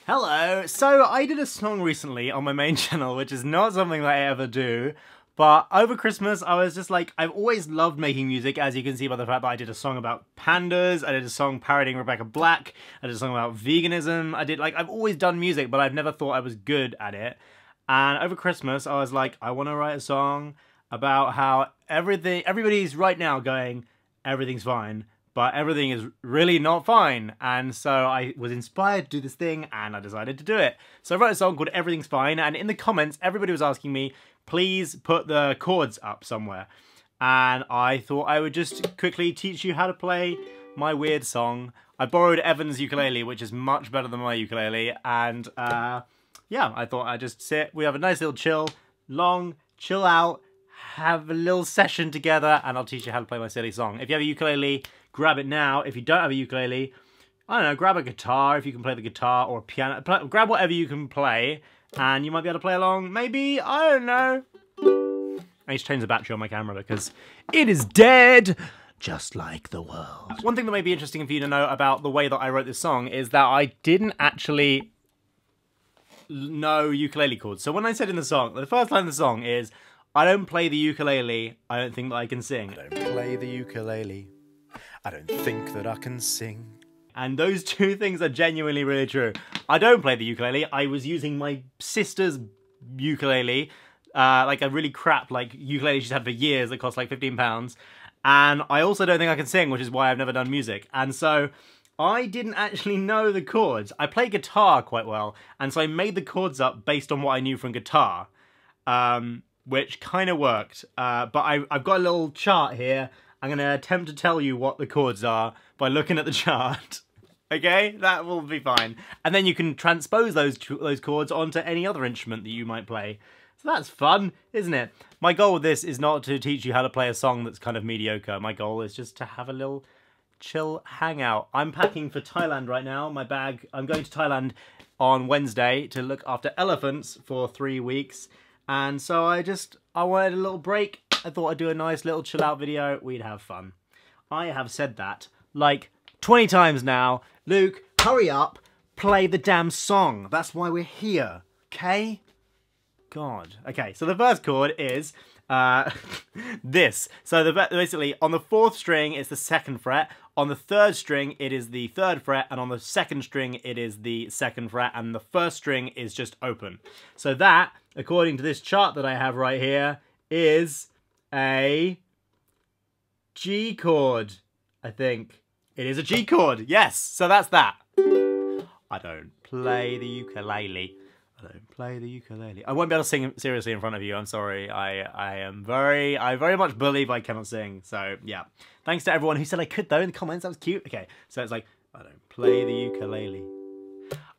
Hello! So I did a song recently on my main channel, which is not something that I ever do, but over Christmas I was just like, I've always loved making music, as you can see by the fact that I did a song about pandas, I did a song parodying Rebecca Black, I did a song about veganism, I've always done music, but I've never thought I was good at it. And over Christmas I was like, I want to write a song about how everybody's right now going, everything's fine. But everything is really not fine. And so I was inspired to do this thing and I decided to do it. So I wrote a song called Everything's Fine, and in the comments everybody was asking me, please put the chords up somewhere. And I thought I would just quickly teach you how to play my weird song. I borrowed Evan's ukulele, which is much better than my ukulele, and yeah, I thought I'd just sit, we have a nice little chill out, have a little session together, and I'll teach you how to play my silly song. If you have a ukulele, grab it now. If you don't have a ukulele, I don't know, grab a guitar if you can play the guitar, or a piano. Grab whatever you can play, and you might be able to play along. Maybe, I don't know. I need to change the battery on my camera because it is dead, just like the world. One thing that may be interesting for you to know about the way that I wrote this song is that I didn't actually know ukulele chords. So when I said in the song, the first line of the song is, I don't play the ukulele, I don't think that I can sing. I don't play the ukulele, I don't think that I can sing. And those two things are genuinely really true. I don't play the ukulele, I was using my sister's ukulele, like a really crap ukulele she's had for years that cost like £15. And I also don't think I can sing, which is why I've never done music. And so I didn't actually know the chords. I play guitar quite well, and so I made the chords up based on what I knew from guitar. Which kind of worked, but I've got a little chart here. I'm going to attempt to tell you what the chords are by looking at the chart. Okay, that will be fine. And then you can transpose those chords onto any other instrument that you might play. So that's fun, isn't it? My goal with this is not to teach you how to play a song that's kind of mediocre. My goal is just to have a little chill hangout. I'm packing for Thailand right now. My bag, I'm going to Thailand on Wednesday to look after elephants for 3 weeks. And so I wanted a little break. I thought I'd do a nice little chill out video. We'd have fun. I have said that like 20 times now. Luke, hurry up. Play the damn song. That's why we're here. Okay? God. Okay, so the first chord is this. So basically on the 4th string it's the 2nd fret. On the 3rd string it is the 3rd fret. And on the 2nd string it is the 2nd fret. And the 1st string is just open. So that, according to this chart that I have right here, is a G chord, I think. It is a G chord, yes, so that's that. I don't play the ukulele. I don't play the ukulele. I won't be able to sing seriously in front of you, I'm sorry. I very much believe I cannot sing, so yeah. Thanks to everyone who said I could though in the comments, that was cute. Okay, so it's like, I don't play the ukulele.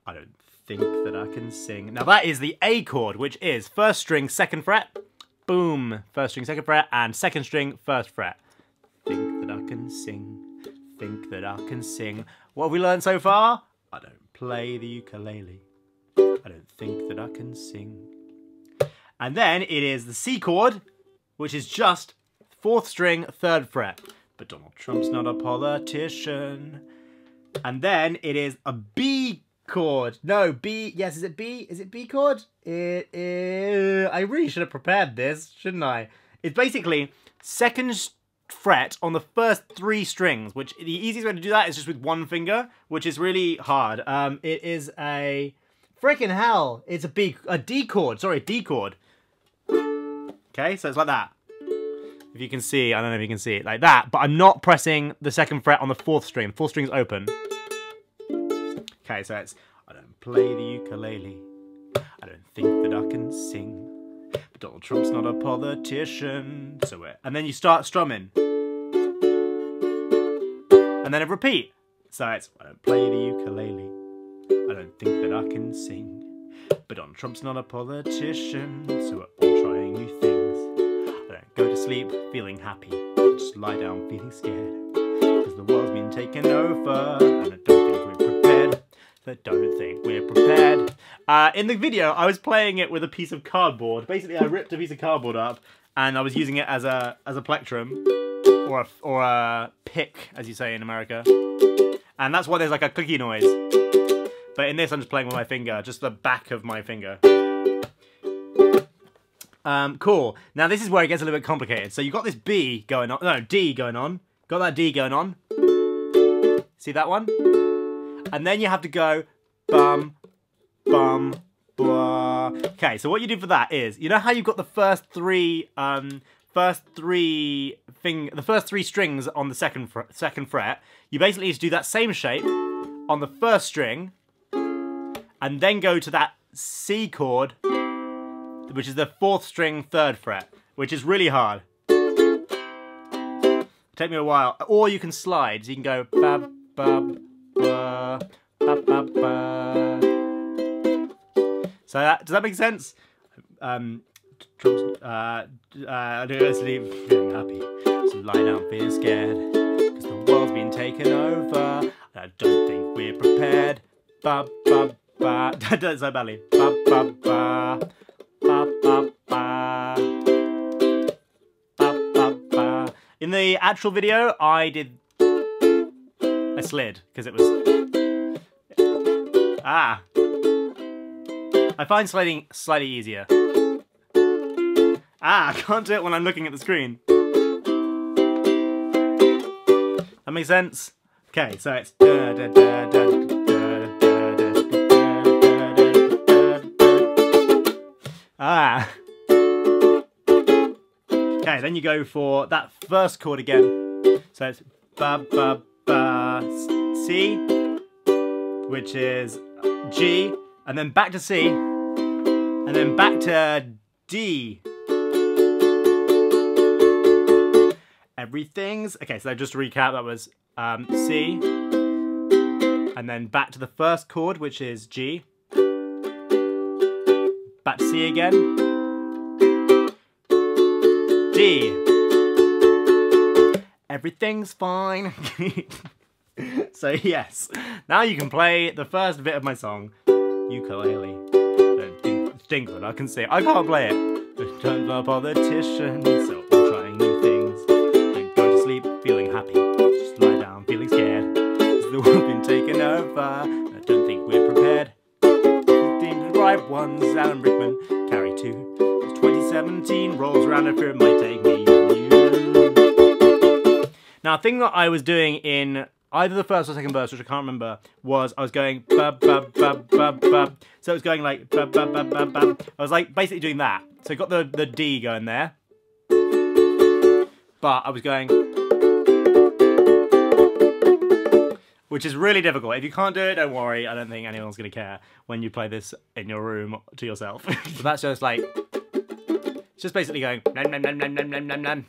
I don't think that I can sing. Now that is the A chord, which is 1st string, 2nd fret, boom, 1st string, 2nd fret, and 2nd string, 1st fret. Think that I can sing, think that I can sing. What have we learned so far? I don't play the ukulele. I don't think that I can sing. And then it is the C chord, which is just 4th string, 3rd fret. But Donald Trump's not a politician. And then it is a B chord. No, B. Yes, is it B? Is it B chord? It is. I really should have prepared this, shouldn't I? It's basically 2nd fret on the first 3 strings, which the easiest way to do that is just with one finger, which is really hard. It is a freaking hell. It's a D chord. Sorry, D chord. Okay, so it's like that. If you can see, I don't know if you can see it like that, but I'm not pressing the 2nd fret on the 4th string. 4th string's open. Okay, so it's, I don't play the ukulele, I don't think that I can sing, but Donald Trump's not a politician, so and then you start strumming, and then it repeat, so it's, I don't play the ukulele, I don't think that I can sing, but Donald Trump's not a politician, so we're all trying new things, I don't go to sleep feeling happy, I just lie down feeling scared, because the world's been taken over, and I don't think we're prepared. I don't think we're prepared. In the video, I was playing it with a piece of cardboard. Basically, I ripped a piece of cardboard up, and I was using it as a plectrum, or a pick, as you say in America. And that's why there's like a clicky noise. But in this, I'm just playing with my finger, just the back of my finger. Cool. Now this is where it gets a little bit complicated. So you've got this B going on, no, D going on. Got that D going on. See that one? And then you have to go bum, bum, blah. Okay, so what you do for that is, you know how you've got the first three strings on the second fret? You basically need to do that same shape on the first string, and then go to that C chord, which is the 4th string 3rd fret, which is really hard. Take me a while. Or you can slide, so you can go ba ba ba ba ba ba. So does that make sense? Feeling happy. So lie down, feeling scared, because the world's been taken over. I don't think we're prepared. Ba ba ba. Don't do it so badly. Ba ba ba. Ba ba ba. Ba ba ba. In the actual video, I slid because it was. I find sliding slightly easier. I can't do it when I'm looking at the screen. That makes sense? Okay, so it's Okay, then you go for that first chord again. So it's ba ba ba C, which is G, and then back to C, and then back to D. Everything's okay. So just to recap, that was C, and then back to the first chord, which is G. Back to C again. D. Everything's fine. So yes, now you can play the first bit of my song, Ukulele. Don't think that I can sing. I can't play it. Turns a politician, so I'm trying new things. Don't go to sleep feeling happy. Just lie down feeling scared. Cause the world's been taken over. I don't think we're prepared. The right ones, Alan Rickman, carry 2. 2017 rolls around and fear it might take me and you. Now, a thing that I was doing in either the first or second verse, which I can't remember, was I was going ba ba ba ba ba. So it was going like ba ba ba ba ba. I was like basically doing that. So I got the D going there, but I was going, which is really difficult. If you can't do it, don't worry. I don't think anyone's gonna care when you play this in your room to yourself. So that's just like, it's just basically going nam nam nam nam nam nam nam nam.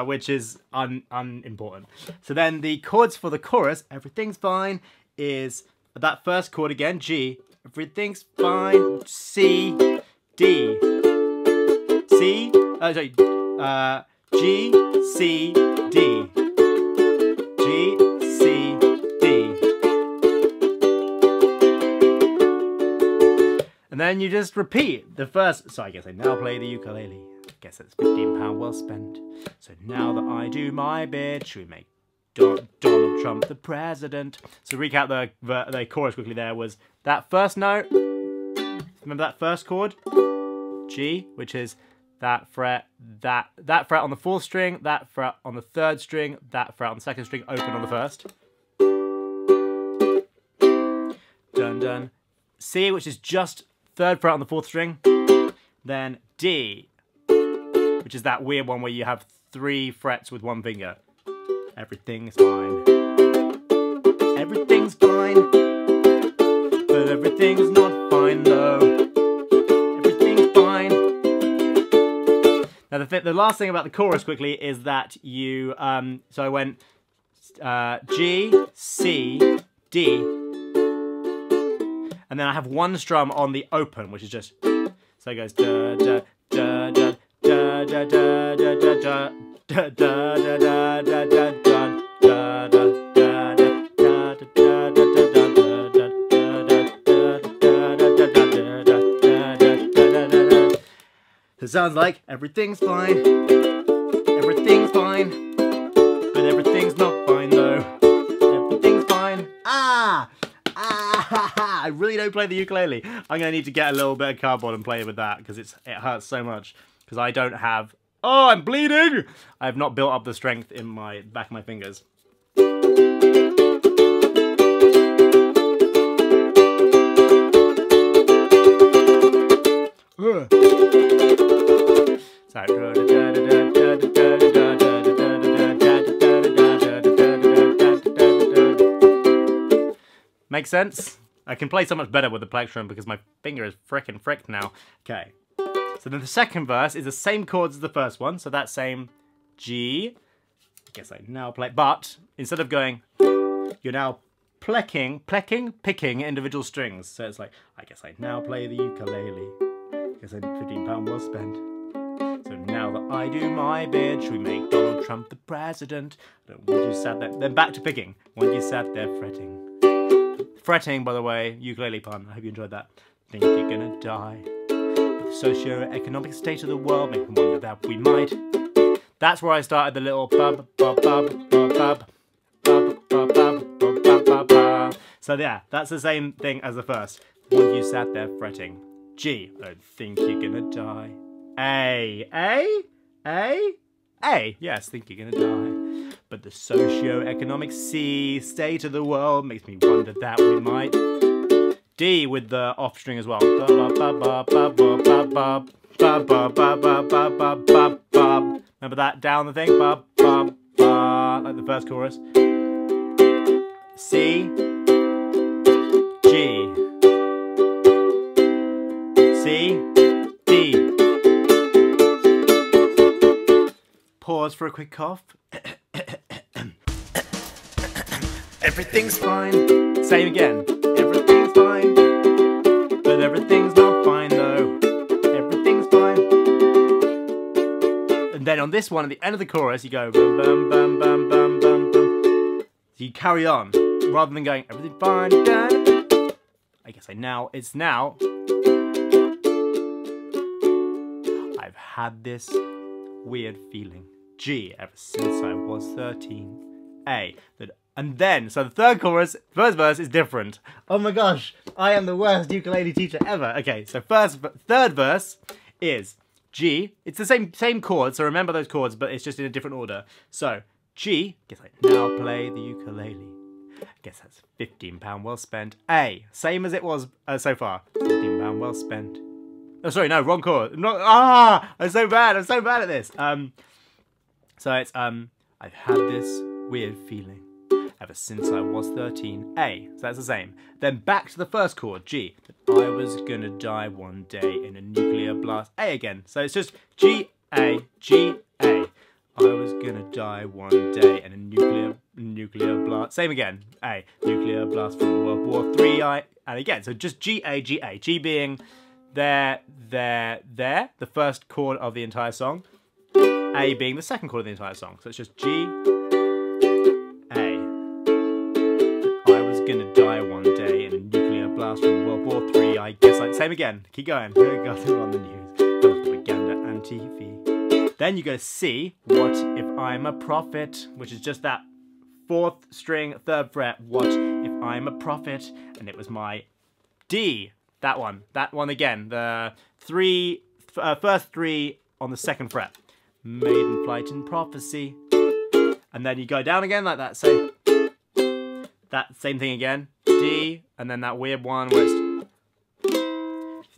Which is unimportant. So then the chords for the chorus, everything's fine, is that first chord again, G. Everything's fine, C, D, C. Sorry, G, C, D, G, C, D. And then you just repeat the first. So I guess I now play the ukulele. Guess it's £15 well spent. So now that I do my bit, should we make Donald Trump the president? So recap the chorus quickly. There was that first note. Remember that first chord? G, which is that fret on the 4th string, that fret on the 3rd string, that fret on the 2nd string, open on the 1st. Dun dun. C, which is just 3rd fret on the 4th string. Then D, which is that weird one where you have 3 frets with 1 finger. Everything's fine. Everything's fine. But everything's not fine though. Everything's fine. Now the last thing about the chorus quickly is that you, so I went G, C, D, and then I have 1 strum on the open, which is just, so it goes da da da da. Da da da da da da da da da da da da da. It sounds like everything's fine, everything's fine, but everything's not fine though. Everything's fine. Ah! Ah! I really don't play the ukulele. I'm gonna need to get a little bit of cardboard and play with that because it hurts so much. Because I don't have. Oh, I'm bleeding! I have not built up the strength in my back of my fingers. Makes sense? I can play so much better with the plectrum because my finger is frickin' fricked now. Okay. So then the second verse is the same chords as the first one. So that same G. I guess I now play. But instead of going, you're now picking individual strings. So it's like, I guess I now play the ukulele. I guess I £15 well spent. So now that I do my bid, should we make Donald Trump the president? I don't want you sat there. Then back to picking. When you sat there fretting. Fretting, by the way, ukulele pun. I hope you enjoyed that. Think you're gonna die. With the socio-economic state of the world, make me wonder that we might. That's where I started the little bub, bub, bub, bub, bub, bub, bub, bub, bub, bub, bub. So yeah, that's the same thing as the first. When you sat there fretting. G. I don't think you're gonna die. A. Yes, think you're gonna die. But the socio-economic state of the world makes me wonder that we might. D with the off string as well. Remember that down the thing? Like the first chorus. C, G, C, D. Pause for a quick cough. Everything's fine. Same again. Everything's fine. But everything's not fine though. Everything's fine. And then on this one, at the end of the chorus, you go bum bum bum bum bum bum bum. So you carry on rather than going everything's fine. I guess it's now. I've had this weird feeling. G ever since I was 13. A. And then, so the third chorus, first verse is different. Oh my gosh, I am the worst ukulele teacher ever. Okay, so third verse is G. It's the same chords, so remember those chords, but it's just in a different order. So G, guess I now play the ukulele. I guess that's £15 well spent. A, same as it was so far. £15 well spent. Oh, sorry, no, wrong chord. I'm so bad at this. So it's I've had this weird feeling ever since I was 13. A, so that's the same. Then back to the first chord, G. That I was gonna die one day in a nuclear blast. A again. So it's just G, A, G, A. I was gonna die one day in a nuclear blast. Same again. A, nuclear blast from World War III. And again, so just G, A, G, A. G being there, the first chord of the entire song. A being the second chord of the entire song. So it's just G, A. I was gonna die one day in a nuclear blast from World War III. I guess same again. Keep going. Got it on the news. Propaganda and TV. Then you go C. What if I'm a prophet? Which is just that fourth string, third fret. What if I'm a prophet? And it was my D. That one again. The first three on the second fret. Maiden flight and prophecy. And then you go down again like that. So that same thing again. D. And then that weird one where it's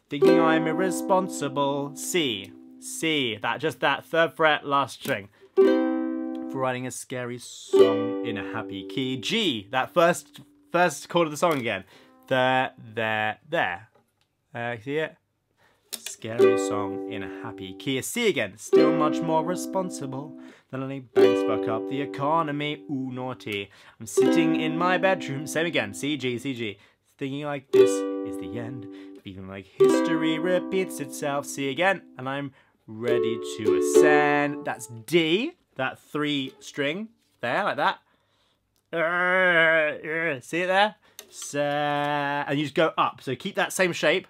thinking I'm irresponsible. C. C. That third fret last string. For writing a scary song in a happy key. G. That first chord of the song again. There. See it? Scary song in a happy key. A C again. Still much more responsible than any banks fuck up the economy. Ooh, naughty. I'm sitting in my bedroom. Same again. C, G, C, G. Thinking like this is the end. Feeling like history repeats itself. C again. And I'm ready to ascend. That's D. That three string. There, like that. See it there? And you just go up. So keep that same shape.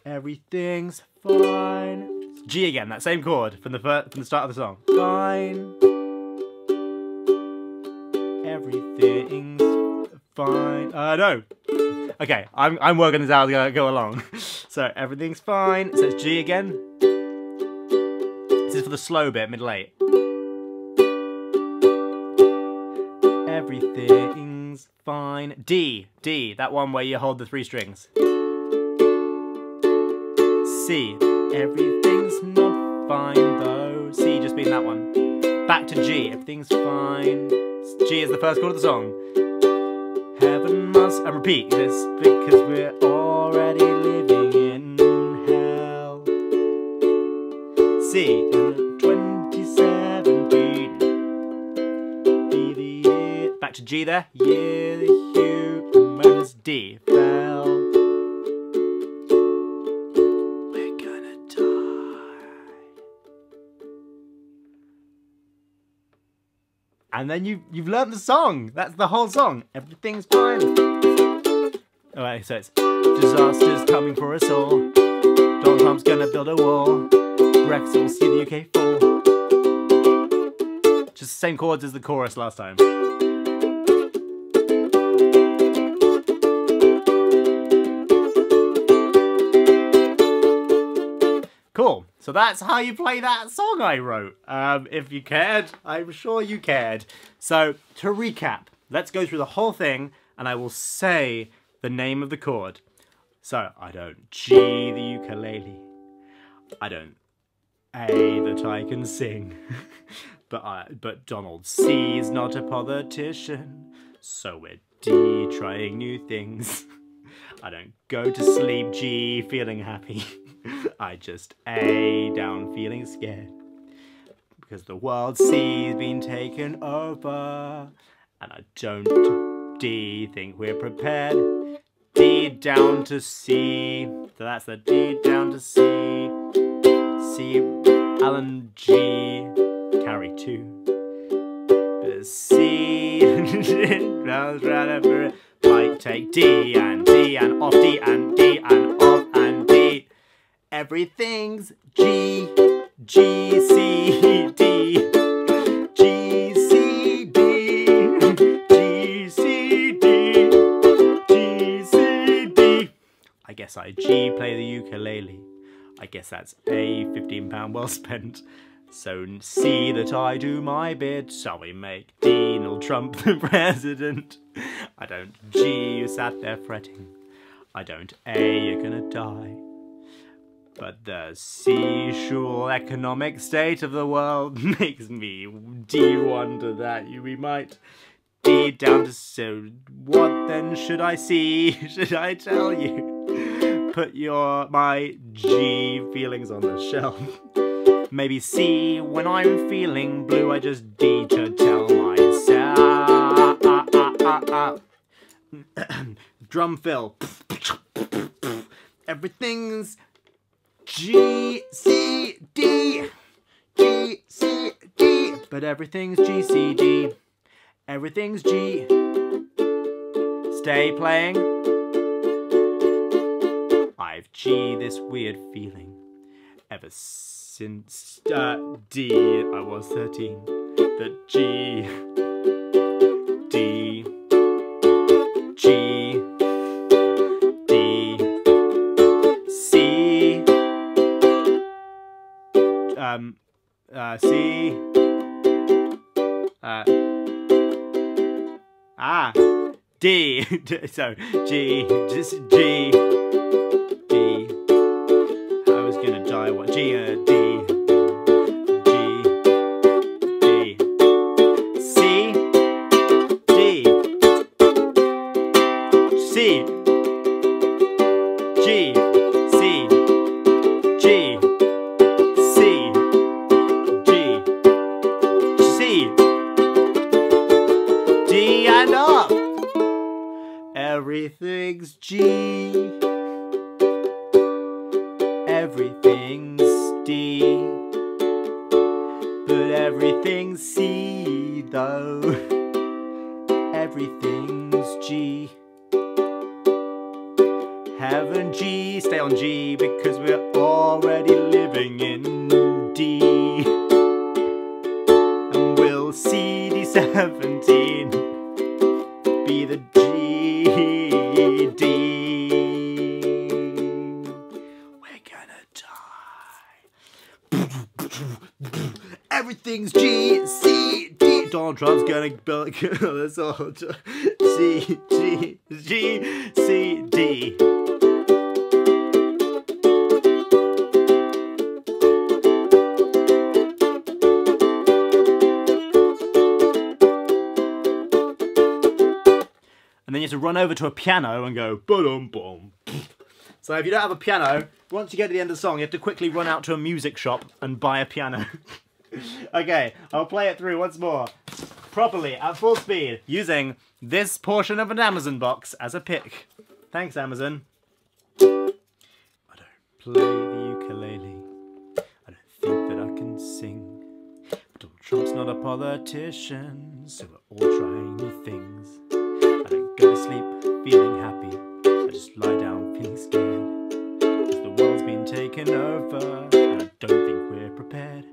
Everything's fine. G again, that same chord from the start of the song. Fine. Everything's fine. No. Okay, I'm working this out as I go along. So everything's fine. It says G again. This is for the slow bit, middle 8. Everything's fine. D, that one where you hold the 3 strings. C, everything's not fine though. C just being that one. Back to G, everything's fine. G is the first chord of the song. Heaven must, and repeat this because we're already living in hell. C, in 2017. Be the year, back to G there. Year the humans D fell. We're gonna die. And then you've learned the song. That's the whole song. Everything's fine. Alright, so it's disasters coming for us all. Donald Trump's gonna build a wall. Brexit will see the UK fall. Just the same chords as the chorus last time. Cool. So that's how you play that song I wrote. If you cared, I'm sure you cared. So to recap, let's go through the whole thing and I will say the name of the chord. So I don't G the ukulele. I don't A that I can sing. but Donald C's not a politician. So we're D trying new things. I don't go to sleep G feeling happy. I just A down feeling scared. Because the world C's been taken over. And I don't D think we're prepared. D down to C. So that's the D down to C. C, Alan G, carry 2. But C, might take D and off D and D and off and D. Everything's G, G, C, D. G, C, D. G, C, D. G, C, D. I guess I G play the ukulele. I guess that's a £15 well spent. So see that I do my bit. Shall we make Donald Trump the president? I don't G, you sat there fretting. I don't A, you're gonna die. But the seashore economic state of the world makes me D wonder that we might D down to so. What then should I see? Should I tell you? Put my G feelings on the shelf. Maybe C, when I'm feeling blue, I just D to tell myself. Drum fill. Everything's G, C, D. G, C, D. But everything's G, C, D. Everything's G. Stay playing. I've G this weird feeling ever since D I was 13. The G, D, G, D, C, C, D. So G, just G. D. I was gonna die. What? G, D. G. D. C. D. C. G. C. G. C. G. C. D and up. Everything's G. Everything's D, but everything's C though. Everything's G. Heaven G, stay on G because we're already living in D. And we'll see D17 be the G D. We're gonna die. Everything's G, C, D. Donald Trump's gonna build us all. C, G, G, C, D. And then you have to run over to a piano and go ba-dum-bum. So if you don't have a piano, once you get to the end of the song, you have to quickly run out to a music shop and buy a piano. Okay, I'll play it through once more. Properly, at full speed, using this portion of an Amazon box as a pick. Thanks, Amazon. I don't play the ukulele. I don't think that I can sing. Donald Trump's not a politician, so we're all trying new things. I don't go to sleep feeling happy. I just lie down feeling scared. Cause the world's been taken over, and I don't think we're prepared.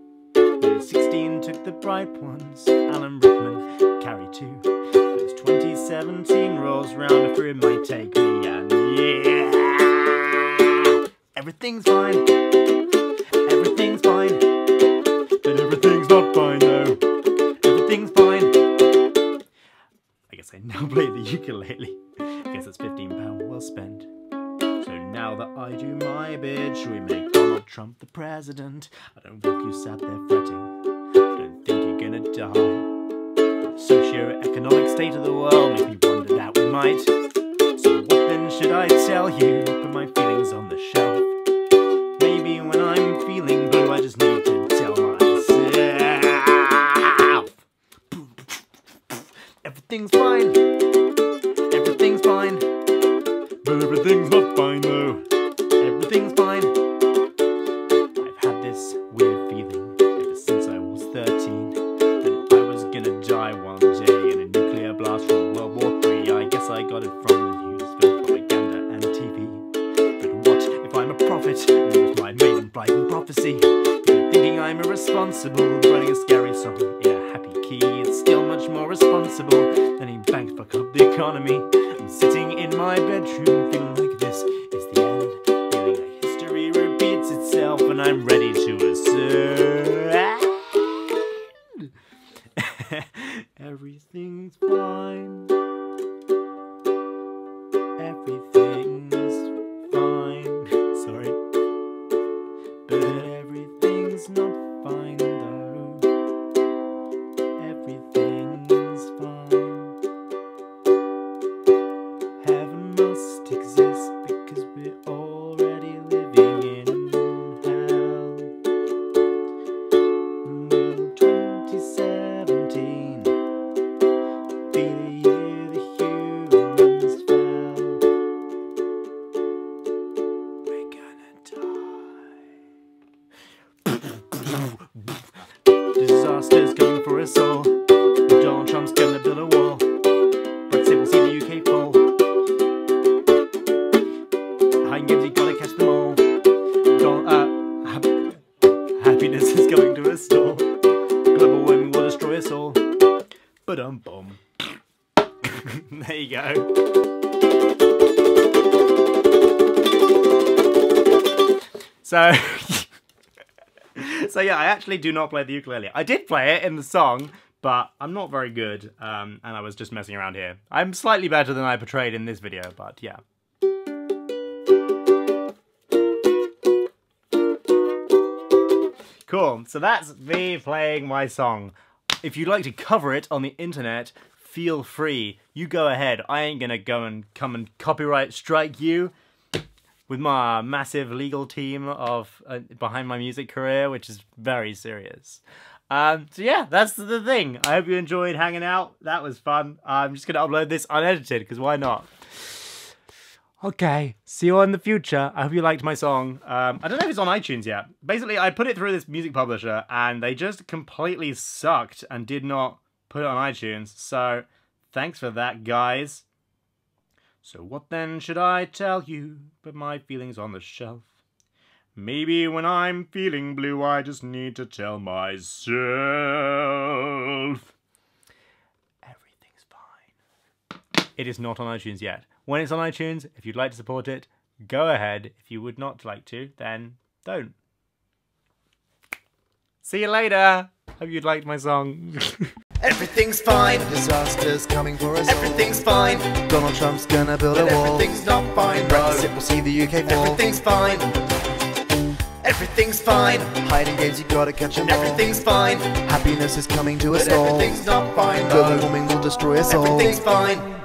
16 took the bright ones, Alan Rickman carried 2. Those 2017 rolls round, a fear it might take me, and yeah, everything's fine, everything's fine, but everything's not fine though, everything's fine. I guess I now play the ukulele. I guess it's £15 well spent. So now that I do my bit, should we make Donald Trump the president? I don't want you sat there fretting. I don't think you're gonna die. The socio-economic state of the world makes me wonder that we might. So what then should I tell you? Put my feelings on the shelf. Maybe when I'm feeling blue, I just need to tell myself. Everything's fine. Everything's fine. But everything's not fine though. Everything's fine. I've had this weird feeling ever since I was 13 that I was gonna die one day in a nuclear blast from World War III. I guess I got it from the news, film, propaganda and TV. But what if I'm a prophet? And with my maiden Brighton prophecy, you're thinking I'm irresponsible, writing a scary song in a happy key. It's still much more responsible than any banks fuck up the economy. I'm sitting in my bedroom feeling like this is the end, feeling like history repeats itself, and I'm ready to assert everything's fine. Everything's fine. Sorry. But everything's not fine though. Everything's fine. Heaven must exist because we're already living in hell. Will 2017 be the year the humans fell? We're gonna die. Disaster's coming for us all. Donald Trump's gonna build a wall. Brexit will see the UK fall. Behind games, you gotta catch them all. Happiness is going to a store. Global warming will destroy us all. Ba-dum-bum. There you go. So, so yeah, I actually do not play the ukulele. I did play it in the song, but I'm not very good, and I was just messing around here. I'm slightly better than I portrayed in this video, but yeah. Cool, so that's me playing my song. If you'd like to cover it on the internet, feel free. You go ahead. I ain't gonna go and come and copyright strike you with my massive legal team of behind my music career, which is very serious. So yeah, that's the thing. I hope you enjoyed hanging out. That was fun. I'm just gonna upload this unedited, because why not? Okay, see you all in the future. I hope you liked my song. I don't know if it's on iTunes yet. Basically, I put it through this music publisher, and they just completely sucked and did not put it on iTunes. So, thanks for that, guys. So what then should I tell you? Put my feelings on the shelf. Maybe when I'm feeling blue, I just need to tell myself everything's fine. It is not on iTunes yet. When it's on iTunes, if you'd like to support it, go ahead. If you would not like to, then don't. See you later. Hope you'd liked my song. Everything's fine. Disaster's coming for us. Everything's fine. Donald Trump's gonna build a wall. Everything's not fine. Brexit will see the UK fall. Everything's fine. Everything's fine. Hiding games, you gotta catch 'em all. Everything's fine. Happiness is coming to us all. Everything's not fine. Global warming will destroy us all. Everything's fine.